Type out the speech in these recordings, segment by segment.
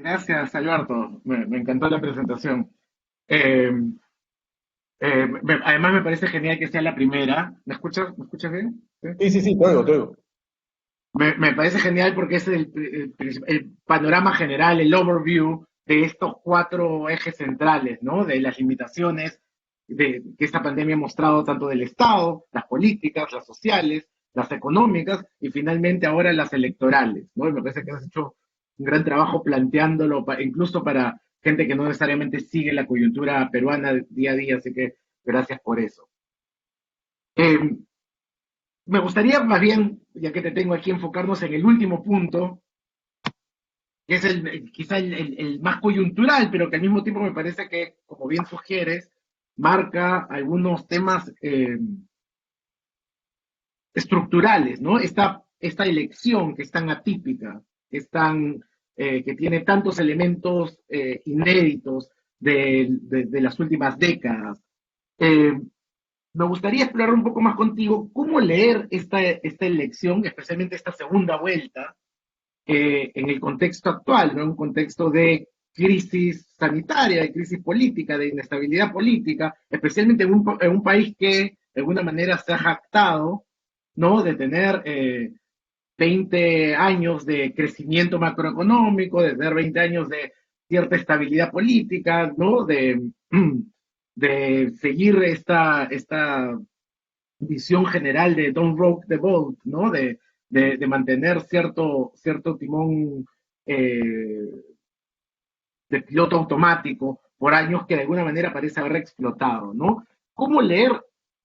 Gracias, Alberto. Me encantó la presentación. Eh, además, me parece genial que sea la primera. ¿Me escuchas? ¿Me escuchas bien? ¿Sí? Sí, sí, sí, te oigo, te oigo. Me parece genial porque es el panorama general, el overview de estos cuatro ejes centrales, ¿no? De las limitaciones que esta pandemia ha mostrado tanto del Estado, las políticas, las sociales, las económicas y finalmente ahora las electorales, ¿no? Y me parece que has hecho un gran trabajo planteándolo, incluso para gente que no necesariamente sigue la coyuntura peruana día a día, así que gracias por eso. Eh, Me gustaría más bien, ya que te tengo aquí, enfocarnos en el último punto, que es quizá el más coyuntural, pero que al mismo tiempo me parece que, como bien sugieres, marca algunos temas estructurales, ¿no? Esta elección que es tan atípica, que tiene tantos elementos inéditos de las últimas décadas. Eh, Me gustaría explorar un poco más contigo cómo leer esta elección, especialmente esta segunda vuelta, en el contexto actual, ¿no? Un contexto de crisis sanitaria, de crisis política, de inestabilidad política, especialmente en un país que de alguna manera se ha jactado, ¿no? De tener 20 años de crecimiento macroeconómico, de tener 20 años de cierta estabilidad política, ¿no? De seguir esta visión general de Don't Rock the Boat, ¿no? De mantener cierto timón eh, de piloto automático por años que de alguna manera parece haber explotado, ¿no? ¿Cómo leer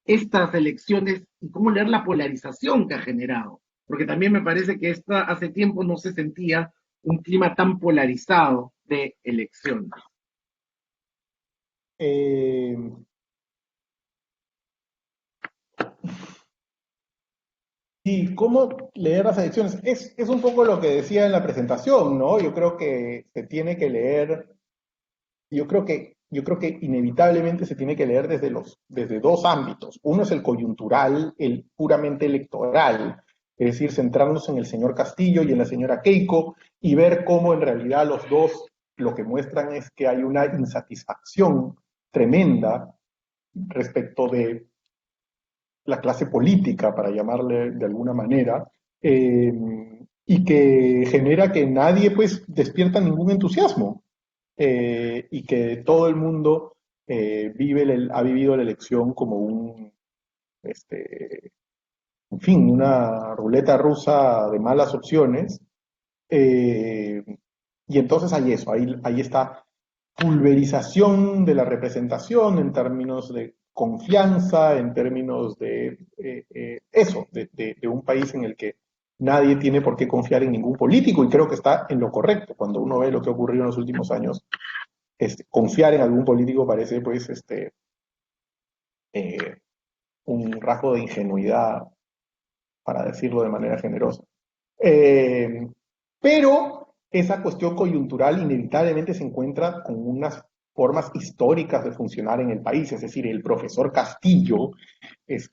estas elecciones y cómo leer la polarización que ha generado? Porque también me parece que hace tiempo no se sentía un clima tan polarizado de elecciones. Eh, y cómo leer las elecciones. Es un poco lo que decía en la presentación, ¿no? Yo creo que se tiene que leer, yo creo que inevitablemente se tiene que leer desde dos ámbitos. Uno es el coyuntural, el puramente electoral, es decir, centrarnos en el señor Castillo y en la señora Keiko y ver cómo en realidad los dos lo que muestran es que hay una insatisfacción tremenda respecto de la clase política, para llamarle de alguna manera, eh, y que genera que nadie pues despierta ningún entusiasmo y que todo el mundo ha vivido la elección como este, en fin, una ruleta rusa de malas opciones. eh, y entonces hay eso, ahí está pulverización de la representación en términos de confianza, en términos de eso, de un país en el que nadie tiene por qué confiar en ningún político y creo que está en lo correcto. Cuando uno ve lo que ha ocurrido en los últimos años, confiar en algún político parece pues eh, un rasgo de ingenuidad, para decirlo de manera generosa. Eh, pero esa cuestión coyuntural inevitablemente se encuentra con unas formas históricas de funcionar en el país, es decir, el profesor Castillo es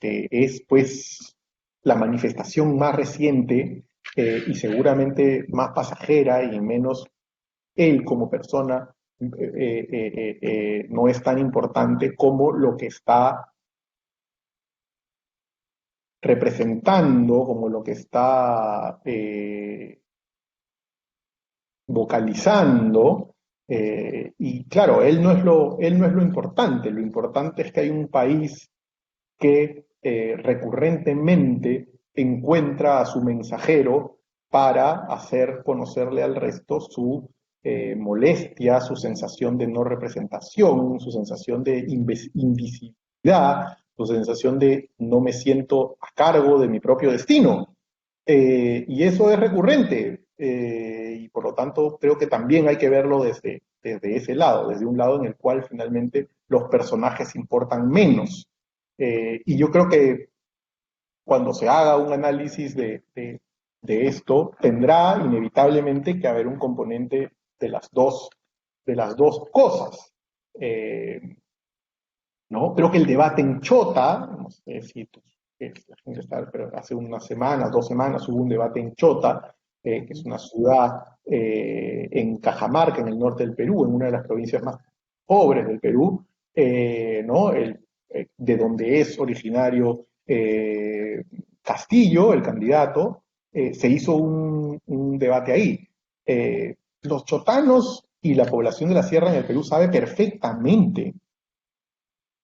pues la manifestación más reciente y seguramente más pasajera y menos él como persona no es tan importante como lo que está representando, como lo que está vocalizando, y claro, él no es lo importante, lo importante es que hay un país que recurrentemente encuentra a su mensajero para hacer conocerle al resto su molestia, su sensación de no representación, su sensación de invisibilidad, su sensación de no me siento a cargo de mi propio destino. Y eso es recurrente, y por lo tanto creo que también hay que verlo desde ese lado, desde un lado en el cual finalmente los personajes importan menos. Y yo creo que cuando se haga un análisis de esto, tendrá inevitablemente que haber un componente de las dos cosas. Eh, ¿No? Creo que el debate en Chota, no sé si la gente está, pero hace unas semanas, 2 semanas, hubo un debate en Chota que es una ciudad en Cajamarca, en el norte del Perú, en una de las provincias más pobres del Perú, ¿no? De donde es originario Castillo, el candidato, se hizo un debate ahí. Los chotanos y la población de la sierra en el Perú sabe perfectamente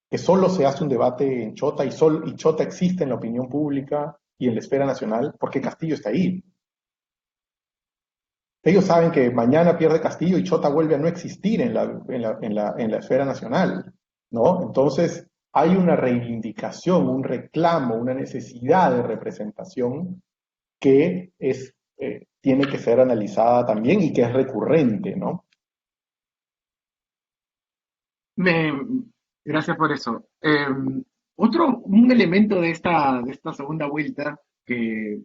que solo se hace un debate en Chota y Chota existe en la opinión pública y en la esfera nacional porque Castillo está ahí. Ellos saben que mañana pierde Castillo y Chota vuelve a no existir en la esfera nacional, ¿no? Entonces hay una reivindicación, un reclamo, una necesidad de representación que tiene que ser analizada también y que es recurrente, ¿no? Me, Gracias por eso. Un elemento de esta segunda vuelta que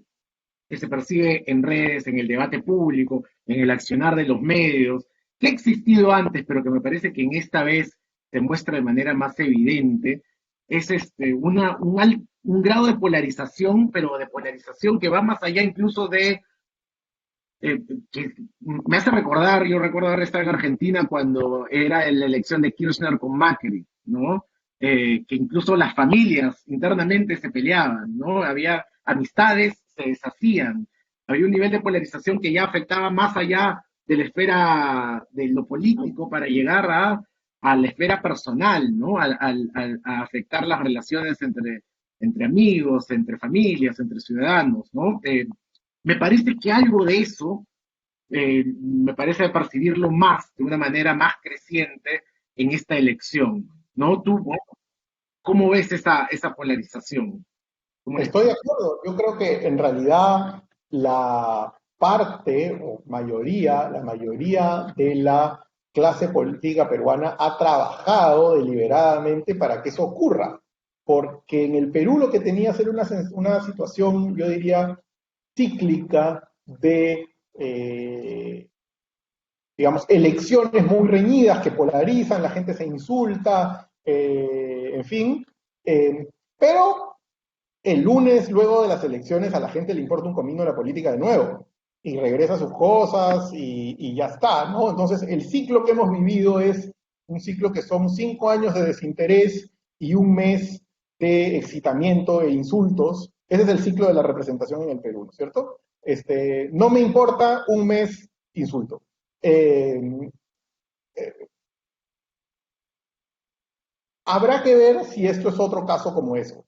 se percibe en redes, en el debate público, en el accionar de los medios, que ha existido antes, pero que me parece que en esta vez se muestra de manera más evidente, es un grado de polarización, pero de polarización que va más allá incluso que me hace recordar, yo recuerdo haber estado en Argentina cuando era la elección de Kirchner con Macri, ¿no? Que incluso las familias internamente se peleaban, ¿no? Había amistades, se deshacían, había un nivel de polarización que ya afectaba más allá de la esfera de lo político para llegar a la esfera personal, ¿no? A afectar las relaciones entre amigos, entre familias, entre ciudadanos, ¿no? Me parece que algo de eso, me parece percibirlo más, de una manera más creciente en esta elección, ¿no? ¿Tú cómo ves esa polarización? ¿Cómo la Estoy de explicas? acuerdo. Yo creo que en realidad la parte o mayoría, la mayoría de la clase política peruana ha trabajado deliberadamente para que eso ocurra. Porque en el Perú lo que tenías era una situación, yo diría, cíclica de, digamos, elecciones muy reñidas que polarizan, la gente se insulta, en fin. Pero el lunes, luego de las elecciones, a la gente le importa un comino la política de nuevo y regresa a sus cosas y ya está, ¿no? Entonces, el ciclo que hemos vivido es un ciclo que son 5 años de desinterés y un mes de excitamiento e insultos. Ese es el ciclo de la representación en el Perú, ¿no es cierto? No me importa un mes insulto. Eh, Habrá que ver si esto es otro caso como eso.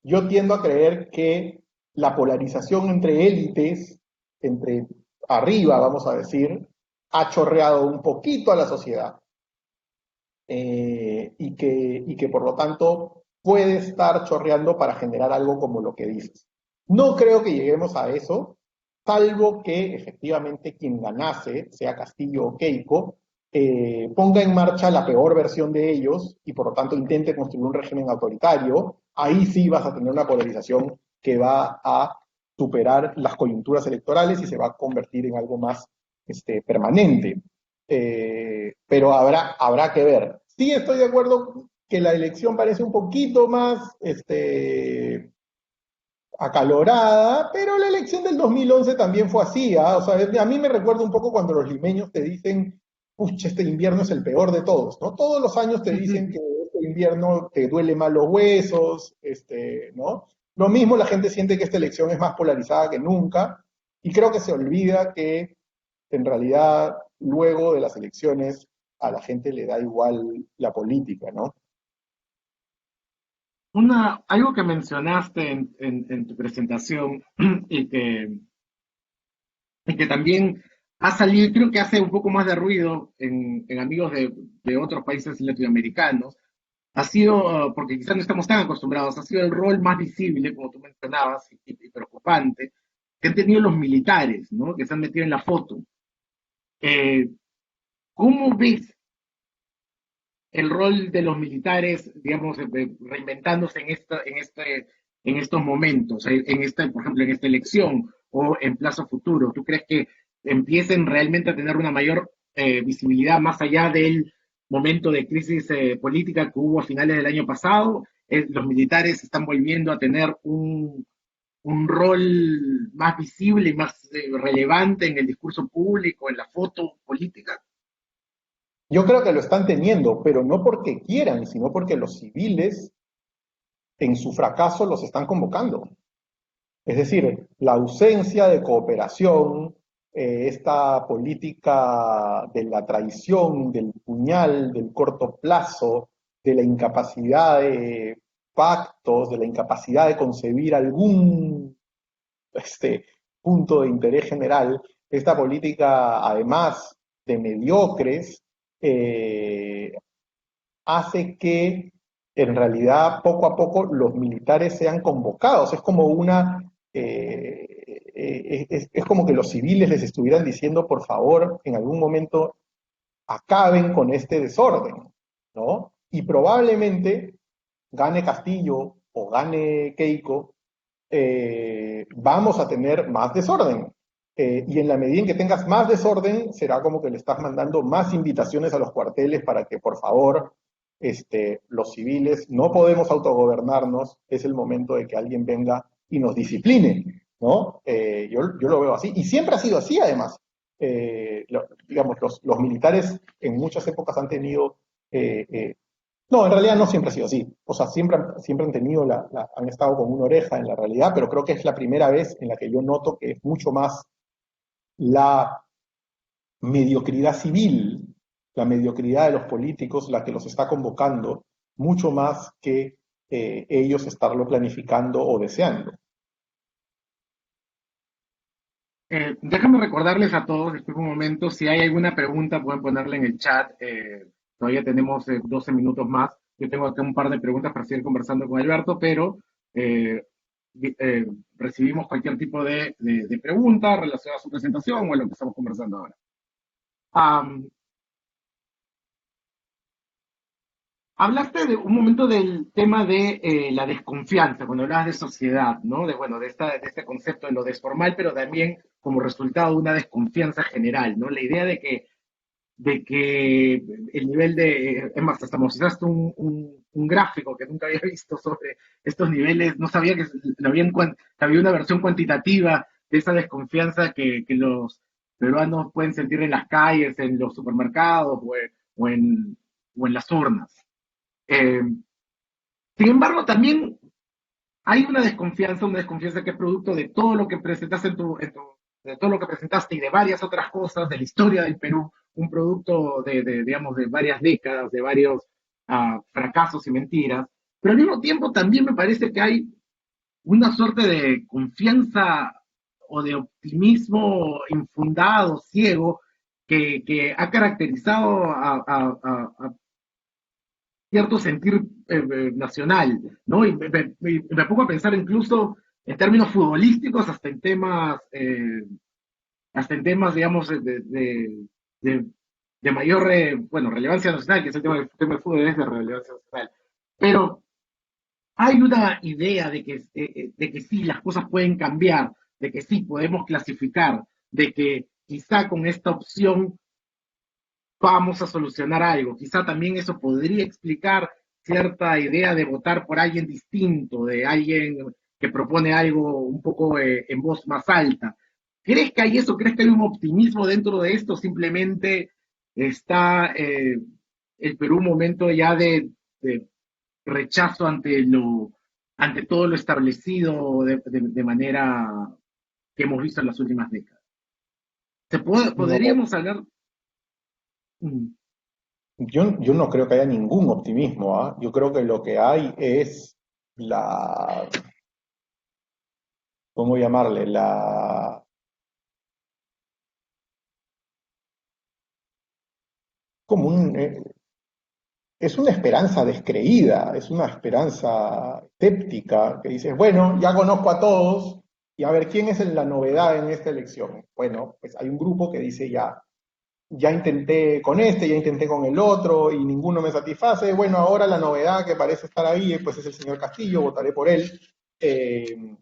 Yo tiendo a creer que la polarización entre élites, entre arriba, vamos a decir, ha chorreado un poquito a la sociedad y que por lo tanto puede estar chorreando para generar algo como lo que dices. No creo que lleguemos a eso, salvo que efectivamente quien ganase, sea Castillo o Keiko, ponga en marcha la peor versión de ellos y por lo tanto intente construir un régimen autoritario. Ahí sí vas a tener una polarización que va a superar las coyunturas electorales y se va a convertir en algo más permanente. Pero habrá que ver. Sí estoy de acuerdo que la elección parece un poquito más acalorada, pero la elección del 2011 también fue así, ¿ah? O sea, a mí me recuerda un poco cuando los limeños te dicen, pucha, este invierno es el peor de todos, ¿no? Todos los años te dicen que este invierno te duele más los huesos, ¿no? Lo mismo la gente siente que esta elección es más polarizada que nunca, y creo que se olvida que en realidad luego de las elecciones a la gente le da igual la política, ¿no? Algo que mencionaste en tu presentación y que también ha salido, creo que hace un poco más de ruido en amigos de otros países latinoamericanos, ha sido, porque quizás no estamos tan acostumbrados, ha sido el rol más visible, como tú mencionabas, y preocupante, que han tenido los militares, ¿no? Que se han metido en la foto. Eh, ¿Cómo ves el rol de los militares, digamos, reinventándose en estos momentos, por ejemplo, en esta elección o en plazo futuro? ¿Tú crees que empiecen realmente a tener una mayor visibilidad más allá del momento de crisis política que hubo a finales del año pasado? ¿Los militares están volviendo a tener un rol más visible y más relevante en el discurso público, en la foto política? Yo creo que lo están teniendo, pero no porque quieran, sino porque los civiles en su fracaso los están convocando. Es decir, la ausencia de cooperación, esta política de la traición, del puñal, del corto plazo, de la incapacidad de pactos, de la incapacidad de concebir algún este, punto de interés general, esta política, además de mediocres, eh, hace que en realidad poco a poco los militares sean convocados. Es como es como que los civiles les estuvieran diciendo, por favor, en algún momento acaben con este desorden, ¿no? Y probablemente gane Castillo o gane Keiko, vamos a tener más desorden. Y en la medida en que tengas más desorden, será como que le estás mandando más invitaciones a los cuarteles para que, por favor, los civiles no podemos autogobernarnos, es el momento de que alguien venga y nos discipline, ¿no? Yo lo veo así, y siempre ha sido así, además. Digamos, los militares en muchas épocas han tenido no, en realidad no siempre ha sido así. O sea, siempre han tenido han estado con una oreja en la realidad, pero creo que es la primera vez en la que yo noto que es mucho más la mediocridad civil, la mediocridad de los políticos, la que los está convocando, mucho más que ellos estarlo planificando o deseando. Déjame recordarles a todos, después de un momento, si hay alguna pregunta pueden ponerla en el chat. Todavía tenemos 12 minutos más. Yo tengo acá un par de preguntas para seguir conversando con Alberto, pero eh, recibimos cualquier tipo de pregunta relacionada a su presentación o a lo que estamos conversando ahora. Am, Hablaste de un momento del tema de la desconfianza, cuando hablabas de sociedad, ¿no? De, bueno, de este concepto de lo desformal, pero también como resultado de una desconfianza general, ¿no? La idea de que el nivel de, es más, hasta mostraste un gráfico que nunca había visto sobre estos niveles, no sabía que, que había una versión cuantitativa de esa desconfianza que los peruanos pueden sentir en las calles, en los supermercados o en, o en las urnas. Eh, Sin embargo, también hay una desconfianza que es producto de todo lo que presentaste de todo lo que presentaste y de varias otras cosas de la historia del Perú, un producto digamos, de varias décadas, de varios fracasos y mentiras, pero al mismo tiempo también me parece que hay una suerte de confianza o de optimismo infundado, ciego, que ha caracterizado a cierto sentir nacional, ¿no? Y me pongo a pensar incluso en términos futbolísticos, hasta en temas digamos, de, de mayor, bueno, relevancia nacional, que es el tema del fútbol es de relevancia nacional. Pero hay una idea de que sí, las cosas pueden cambiar, de que sí, podemos clasificar, de que quizá con esta opción vamos a solucionar algo. Quizá también eso podría explicar cierta idea de votar por alguien distinto, de alguien que propone algo un poco en voz más alta. ¿Crees que hay eso? ¿Crees que hay un optimismo dentro de esto? Simplemente está el Perú un momento ya de rechazo ante todo lo establecido de manera que hemos visto en las últimas décadas. No, Podríamos hablar. Mm. yo no creo que haya ningún optimismo, ¿ah? Yo creo que lo que hay es la, ¿cómo llamarle? Como es una esperanza descreída, es una esperanza escéptica, que dices, bueno, ya conozco a todos, y a ver, ¿quién es la novedad en esta elección? Bueno, pues hay un grupo que dice, ya intenté con este, ya intenté con el otro, y ninguno me satisface, bueno, ahora la novedad que parece estar ahí, pues es el señor Castillo, votaré por él, eh,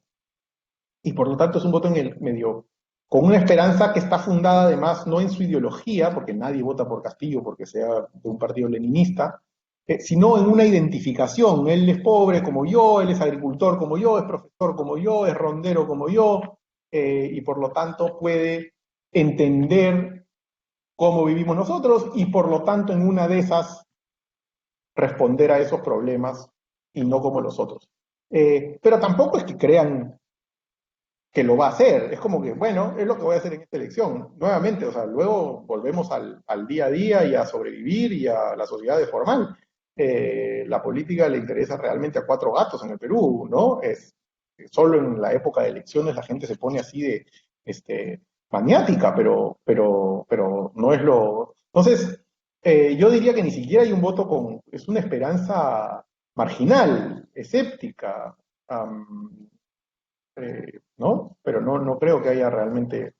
y por lo tanto es un voto en el medio, con una esperanza que está fundada además no en su ideología, porque nadie vota por Castillo porque sea de un partido leninista, sino en una identificación. Él es pobre como yo, él es agricultor como yo, es profesor como yo, es rondero como yo, y por lo tanto puede entender cómo vivimos nosotros y por lo tanto en una de esas responder a esos problemas y no como los otros. Pero tampoco es que crean que lo va a hacer, es como que, bueno, es lo que voy a hacer en esta elección. Nuevamente, o sea, luego volvemos al día a día y a sobrevivir y a la sociedad formal. La política le interesa realmente a cuatro gatos en el Perú, ¿no? Solo en la época de elecciones la gente se pone así de maniática, pero no es lo... Entonces, yo diría que ni siquiera hay un voto con... Es una esperanza marginal, escéptica, ¿no? Pero no creo que haya realmente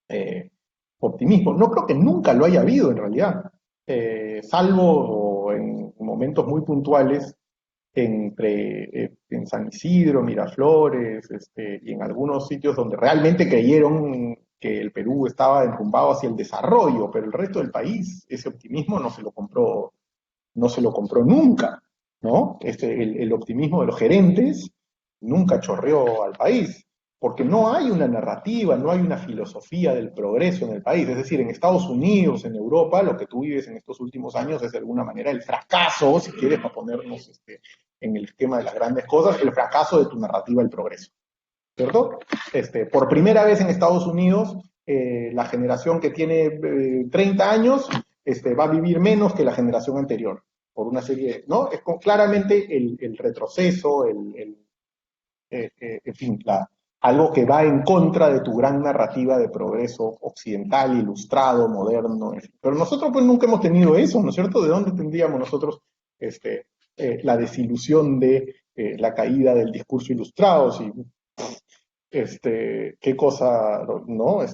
eh, optimismo. No creo que nunca lo haya habido en realidad, salvo en momentos muy puntuales en San Isidro, Miraflores, y en algunos sitios donde realmente creyeron que el Perú estaba enrumbado hacia el desarrollo, pero el resto del país, ese optimismo no se lo compró nunca, ¿no? El optimismo de los gerentes nunca chorreó al país, porque no hay una narrativa, no hay una filosofía del progreso en el país. Es decir, en Estados Unidos, en Europa, lo que tú vives en estos últimos años es de alguna manera el fracaso, si quieres, para ponernos en el esquema de las grandes cosas, el fracaso de tu narrativa del progreso, ¿cierto? Por primera vez en Estados Unidos, la generación que tiene 30 años va a vivir menos que la generación anterior, por una serie, ¿no? Es claramente el retroceso, en fin, algo que va en contra de tu gran narrativa de progreso occidental, ilustrado, moderno, en fin. Pero nosotros pues nunca hemos tenido eso, ¿no es cierto? ¿De dónde tendríamos nosotros la desilusión de la caída del discurso ilustrado? Si qué cosa, ¿no?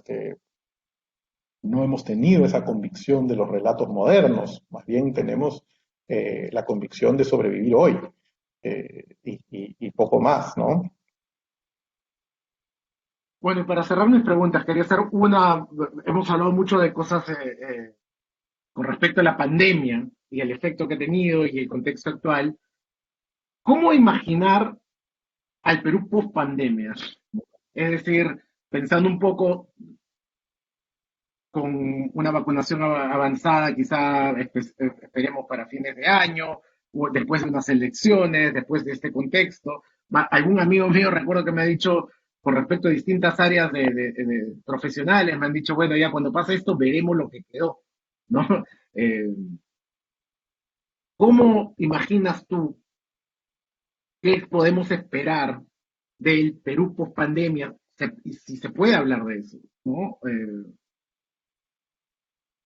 No hemos tenido esa convicción de los relatos modernos, más bien tenemos la convicción de sobrevivir hoy y poco más, ¿no? Bueno, y para cerrar mis preguntas, quería hacer una, hemos hablado mucho de cosas con respecto a la pandemia y el efecto que ha tenido y el contexto actual. ¿Cómo imaginar al Perú post pandemia? Es decir, pensando un poco con una vacunación avanzada, quizá esperemos para fines de año, o después de unas elecciones, después de este contexto. Algún amigo mío recuerdo que me ha dicho, con respecto a distintas áreas de profesionales, me han dicho, bueno, ya cuando pase esto veremos lo que quedó, ¿no? Eh, ¿Cómo imaginas tú qué podemos esperar del Perú post pandemia? Y si se puede hablar de eso, ¿no?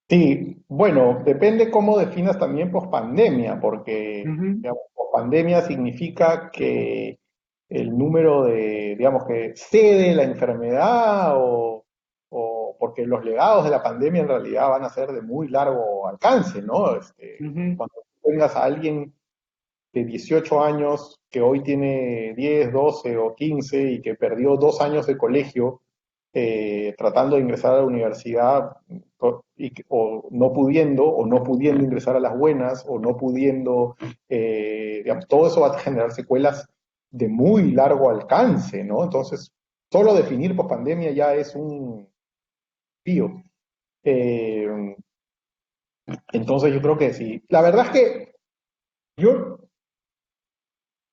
Sí, bueno, depende cómo definas también pospandemia, porque Ujú. digamos, pospandemia significa que el número digamos, que cede la enfermedad o porque los legados de la pandemia en realidad van a ser de muy largo alcance, ¿no? Ujú. Cuando tengas a alguien de 18 años que hoy tiene 10, 12 o 15 y que perdió 2 años de colegio tratando de ingresar a la universidad o no pudiendo ingresar a las buenas o no pudiendo, digamos, todo eso va a generar secuelas de muy largo alcance, ¿no? Entonces, solo definir pospandemia ya es un tío. Eh, entonces, yo creo que sí. La verdad es que yo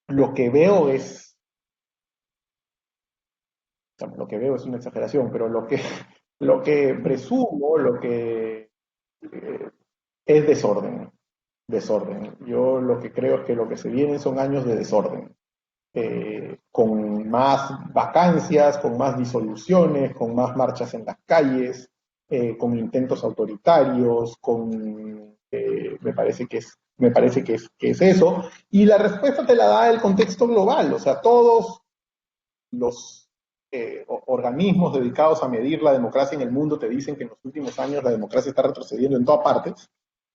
lo que veo es lo que veo es una exageración, pero lo que presumo, lo que es desorden, desorden. Yo lo que creo es que lo que se vienen son años de desorden, con más vacancias, con más disoluciones, con más marchas en las calles, con intentos autoritarios, me parece que es eso. Y la respuesta te la da el contexto global, o sea, todos los organismos dedicados a medir la democracia en el mundo te dicen que en los últimos años la democracia está retrocediendo en todas partes.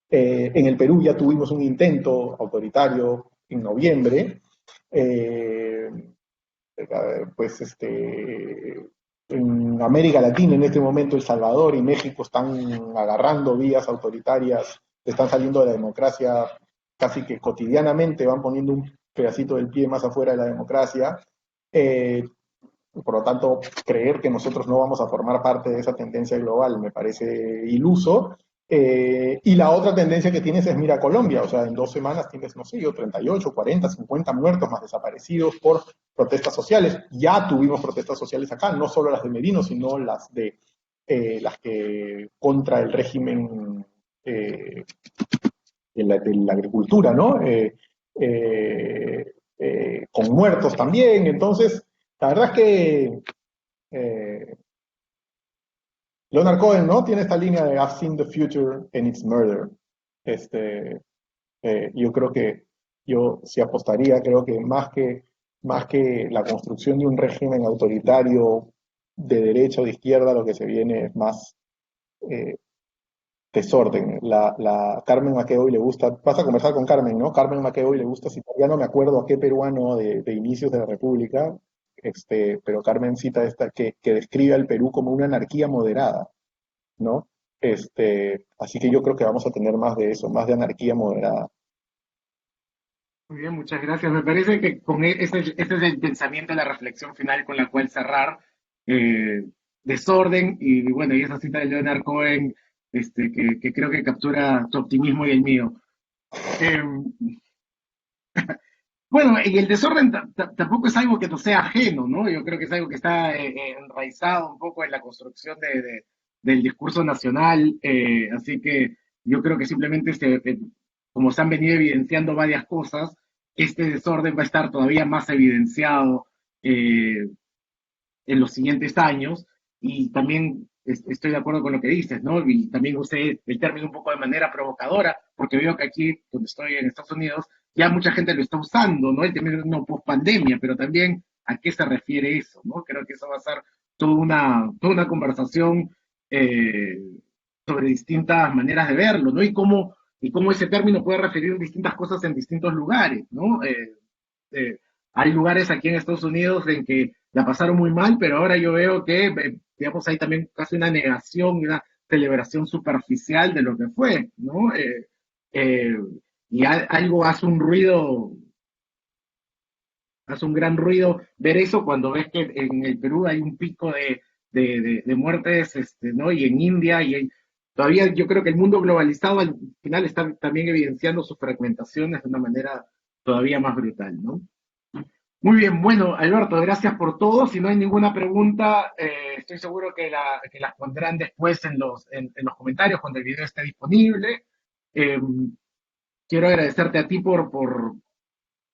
En el Perú ya tuvimos un intento autoritario en noviembre. Eh, pues en América Latina en este momento El Salvador y México están agarrando vías autoritarias, están saliendo de la democracia casi que cotidianamente van poniendo un pedacito del pie más afuera de la democracia. Eh, por lo tanto, creer que nosotros no vamos a formar parte de esa tendencia global me parece iluso. Y la otra tendencia que tienes es mira Colombia, o sea, en 2 semanas tienes, no sé yo, 38, 40, 50 muertos más desaparecidos por protestas sociales. Ya tuvimos protestas sociales acá, no solo las de Merino, sino las que contra el régimen de la agricultura, ¿no? Con muertos también. Entonces, la verdad es que eh, Leonard Cohen, ¿no? Tiene esta línea de I've seen the future and it's murder. Este, yo creo que yo sí apostaría, creo que más que la construcción de un régimen autoritario de derecha o de izquierda, lo que se viene es más eh, desorden. La Carmen Maqueoy le gusta, vas a conversar con Carmen, ¿no? Carmen Maqueoy le gusta citar, ya no me acuerdo a qué peruano de inicios de la República, pero Carmen cita esta que describe al Perú como una anarquía moderada, ¿no? Así que yo creo que vamos a tener más de eso, más de anarquía moderada. Muy bien, muchas gracias. Me parece que con ese es el pensamiento, la reflexión final con la cual cerrar. eh, Desorden y bueno, y esa cita de Leonard Cohen, que creo que captura tu optimismo y el mío. Eh, bueno, y el desorden tampoco es algo que nos sea ajeno, ¿no? Yo creo que es algo que está enraizado un poco en la construcción del discurso nacional, así que yo creo que simplemente como se han venido evidenciando varias cosas, este desorden va a estar todavía más evidenciado eh, en los siguientes años y también estoy de acuerdo con lo que dices, ¿no? Y también usé el término un poco de manera provocadora, porque veo que aquí, donde estoy en Estados Unidos, ya mucha gente lo está usando, ¿no? El término post-pandemia, pero también a qué se refiere eso, ¿no? Creo que eso va a ser toda una conversación eh, sobre distintas maneras de verlo, ¿no? Y cómo ese término puede referir distintas cosas en distintos lugares, ¿no? Eh, Hay lugares aquí en Estados Unidos en que la pasaron muy mal, pero ahora yo veo que, digamos, hay también casi una negación y una celebración superficial de lo que fue, ¿no? Eh, y algo hace un gran ruido ver eso cuando ves que en el Perú hay un pico de muertes, ¿no? Y en India, todavía yo creo que el mundo globalizado al final está también evidenciando sus fragmentaciones de una manera todavía más brutal, ¿no? Muy bien, bueno, Alberto, gracias por todo. Si no hay ninguna pregunta, estoy seguro que las pondrán después en los comentarios cuando el video esté disponible. Eh, Quiero agradecerte a ti por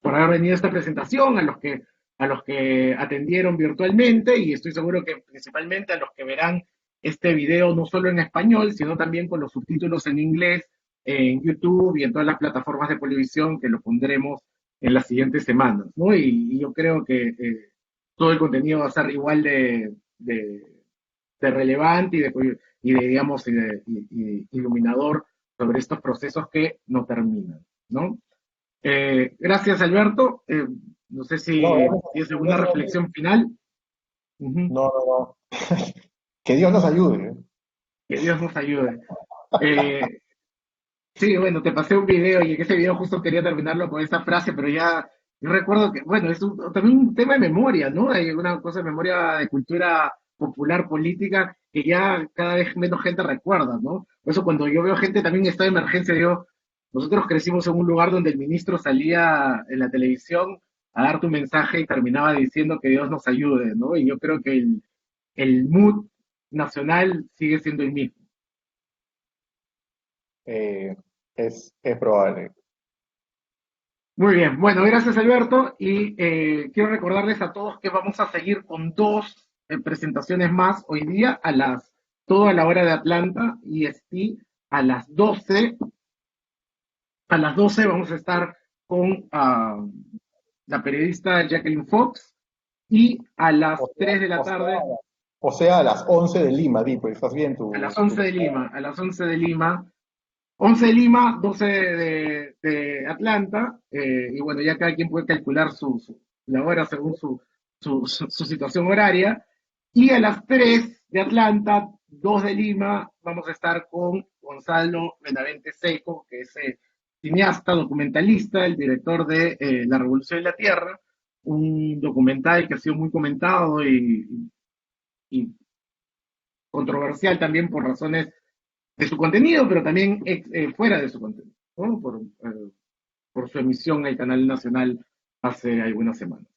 haber venido a esta presentación, a los que atendieron virtualmente y estoy seguro que principalmente a los que verán este video no solo en español, sino también con los subtítulos en inglés en YouTube y en todas las plataformas de televisión que lo pondremos en las siguientes semanas, ¿no? Y yo creo que todo el contenido va a ser igual de relevante digamos, iluminador sobre estos procesos que no terminan, ¿no? Gracias, Alberto. No sé No, si tienes alguna reflexión final. Ujú. no, no, no. Que Dios nos ayude. Que Dios nos ayude. Eh, sí, bueno, te pasé un video y en ese video justo quería terminarlo con esa frase, pero ya yo recuerdo que, bueno, es también un tema de memoria, ¿no? Hay una cosa de memoria de cultura popular política que ya cada vez menos gente recuerda, ¿no? Por eso cuando yo veo gente también en estado de emergencia, digo, nosotros crecimos en un lugar donde el ministro salía en la televisión a dar tu mensaje y terminaba diciendo que Dios nos ayude, ¿no? Y yo creo que el mood nacional sigue siendo el mismo. Eh, es probable. Muy bien, bueno, gracias Alberto y quiero recordarles a todos que vamos a seguir con dos presentaciones más hoy día todo a la hora de Atlanta y a las 12. A las 12 vamos a estar con la periodista Jacqueline Fox y a las O sea, 3 de la o sea, tarde, o sea, a las 11 de Lima, Di, pues estás bien a las tu 11 de Lima, a las 11 de Lima, 11 de Lima, 12 de Atlanta, y bueno, ya cada quien puede calcular la hora según su situación horaria. Y a las 3 de Atlanta, 2 de Lima, vamos a estar con Gonzalo Benavente Seco, que es cineasta, documentalista, el director de La Revolución de la Tierra, un documental que ha sido muy comentado y controversial también por razones de su contenido, pero también fuera de su contenido, ¿no? Por su emisión en el canal nacional hace algunas semanas.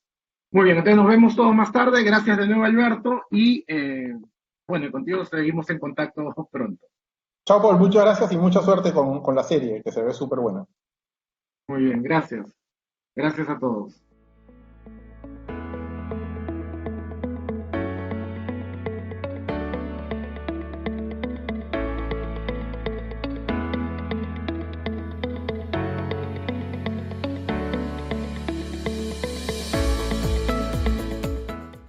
Muy bien, entonces nos vemos todos más tarde. Gracias de nuevo, Alberto. Y bueno, contigo seguimos en contacto pronto. Chao, Paul, muchas gracias y mucha suerte con la serie, que se ve súper buena. Muy bien, gracias. Gracias a todos.